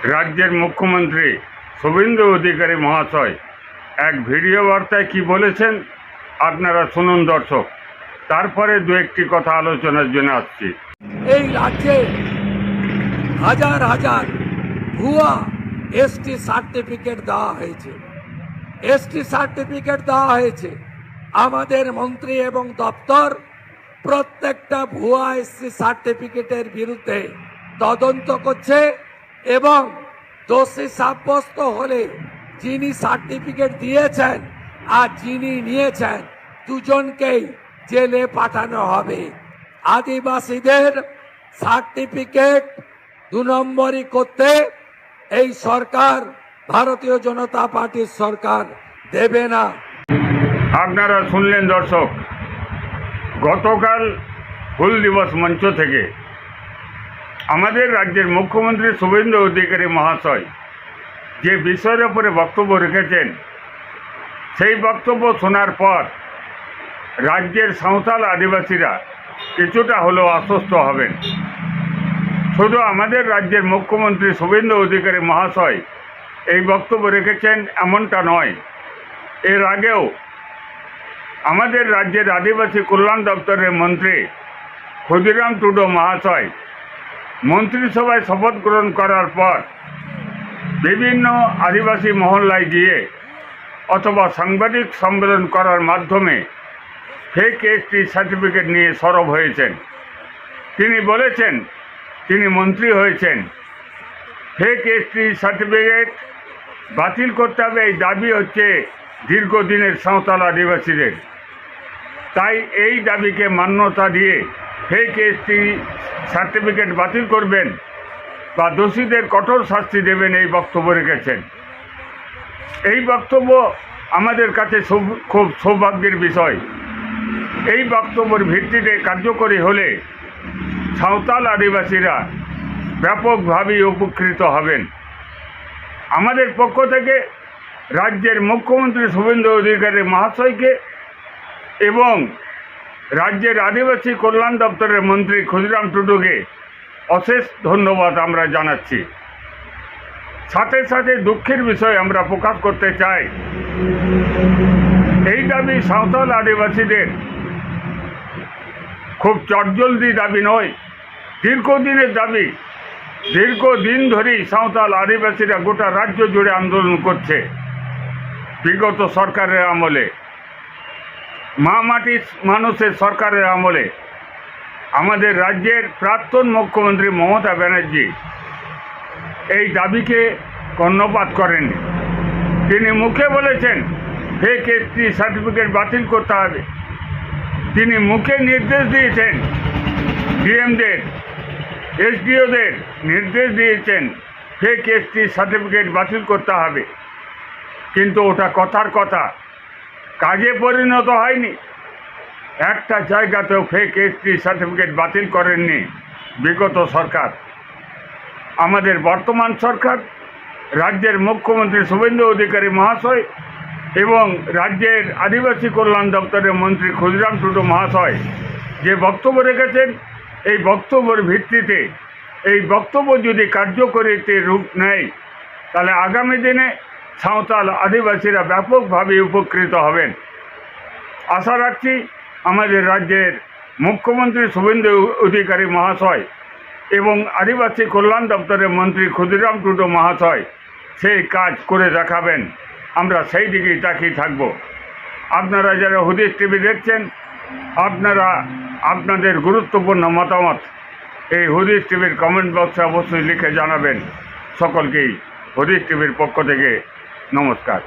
রাজ্যের মুখ্যমন্ত্রী শুভেন্দু অধিকারী মহাশয় এক ভিডিও বার্তায় কি বলেছেন আপনারা শুনুন দর্শক। তারপরে দু একটি কথা আলোচনার জন্য আসছি। এই রাজ্যে হাজার হাজার ভুয়া এসটি সার্টিফিকেট দেওয়া হয়েছে। এসটি সার্টিফিকেট দেওয়া হয়েছে। আমাদের মন্ত্রী এবং দপ্তর প্রত্যেকটা ভুয়া এসটি সার্টিফিকেটের বিরুদ্ধে তদন্ত করছে এবং দোষী সাব্যস্ত হলে যিনি সার্টিফিকেট দিয়েছেন আর যিনি নিয়েছেন দুজনকেই জেলে পাঠানো হবে। আদিবাসীদের সার্টিফিকেট 2 নম্বরই করতে এই সরকার, ভারতীয় জনতা পার্টির সরকার দেবে না। আপনারা শুনলেন দর্শক, গতকাল হুল দিবস মঞ্চ থেকে আমাদের রাজ্যের মুখ্যমন্ত্রী শুভেন্দু অধিকারী মহাশয় যে বিষয়ের উপরে বক্তব্য রেখেছেন, সেই বক্তব্য শোনার পর রাজ্যের সাঁওতাল আদিবাসীরা কিছুটা হলেও আশ্বস্ত হবেন। শুধু আমাদের রাজ্যের মুখ্যমন্ত্রী শুভেন্দু অধিকারী মহাশয় এই বক্তব্য রেখেছেন এমনটা নয়, এর আগেও আমাদের রাজ্যের আদিবাসী কল্যাণ দপ্তরের মন্ত্রী ক্ষুদিরাম টুডু মহাশয় মন্ত্রিসভায় শপথ গ্রহণ করার পর বিভিন্ন আদিবাসী মহল্লায় গিয়ে অথবা সাংবাদিক সম্মেলন করার মাধ্যমে ফেক এসটি সার্টিফিকেট নিয়ে সরব হয়েছেন। তিনি বলেছেন তিনি মন্ত্রী হয়েছেন, ফেক এসটি সার্টিফিকেট বাতিল করতে হবে, এই দাবি হচ্ছে দীর্ঘদিনের সাঁওতাল আদিবাসীদের। তাই এই দাবিকে মান্যতা দিয়ে ফেক এসটি সার্টিফিকেট বাতিল করবেন বা দোষীদের কঠোর শাস্তি দেবেন, এই বক্তব্য রেখেছেন। এই বক্তব্য আমাদের কাছে খুব সৌভাগ্যের বিষয়। এই বক্তব্যের ভিত্তিতে কার্যকরী হলে সাঁওতাল আদিবাসীরা ব্যাপকভাবে উপকৃত হবেন। আমাদের পক্ষ থেকে রাজ্যের মুখ্যমন্ত্রী শুভেন্দু অধিকারী মহাশয়কে এবং রাজ্যের আদিবাসী কল্যাণ দপ্তরের মন্ত্রী ক্ষুদিরাম টুডুকে অশেষ ধন্যবাদ আমরা জানাচ্ছি। সাথে সাথে দুঃখের বিষয় আমরা প্রকাশ করতে চাই, এই দাবি সাঁওতাল আদিবাসীদের খুব চটজলদি দাবি নয়, দীর্ঘদিনের দাবি। দীর্ঘদিন ধরেই সাঁওতাল আদিবাসীরা গোটা রাজ্য জুড়ে আন্দোলন করছে। বিগত সরকারের আমলে, মা মাটির মানুষের সরকারের আমলে আমাদের রাজ্যের প্রাক্তন মুখ্যমন্ত্রী মমতা ব্যানার্জি এই দাবিকে কর্ণপাত করেননি। তিনি মুখে বলেছেন ফেক এসটি সার্টিফিকেট বাতিল করতে হবে। তিনি মুখে নির্দেশ দিয়েছেন, ডিএমদের, এসডিওদের নির্দেশ দিয়েছেন ফেক এসটি সার্টিফিকেট বাতিল করতে হবে, কিন্তু ওটা কথার কথা, কাজে পরিণত হয়নি। একটা জায়গাতেও ফেক এসটি সার্টিফিকেট বাতিল করেননি বিগত সরকার। আমাদের বর্তমান সরকার, রাজ্যের মুখ্যমন্ত্রী শুভেন্দু অধিকারী মহাশয় এবং রাজ্যের আদিবাসী কল্যাণ দপ্তরের মন্ত্রী ক্ষুদিরাম টুডু মহাশয় যে বক্তব্য রেখেছেন, এই বক্তব্যের ভিত্তিতে এই বক্তব্য যদি কার্যকরীতে রূপ নেয়, তাহলে আগামী দিনে সাঁওতাল আদিবাসীরা ব্যাপকভাবে উপকৃত হবেন। আশা রাখছি আমাদের রাজ্যের মুখ্যমন্ত্রী শুভেন্দু অধিকারী মহাশয় এবং আদিবাসী কল্যাণ দপ্তরের মন্ত্রী ক্ষুদিরাম টুডু মহাশয় সেই কাজ করে দেখাবেন। আমরা সেই দিকেই তাকিয়ে থাকব। আপনারা যারা হুদিস টিভি দেখছেন, আপনারা আপনাদের গুরুত্বপূর্ণ মতামত এই হুদিস টিভির কমেন্ট বক্সে অবশ্যই লিখে জানাবেন। সকলকেই হুদিস টিভির পক্ষ থেকে নমস্কার।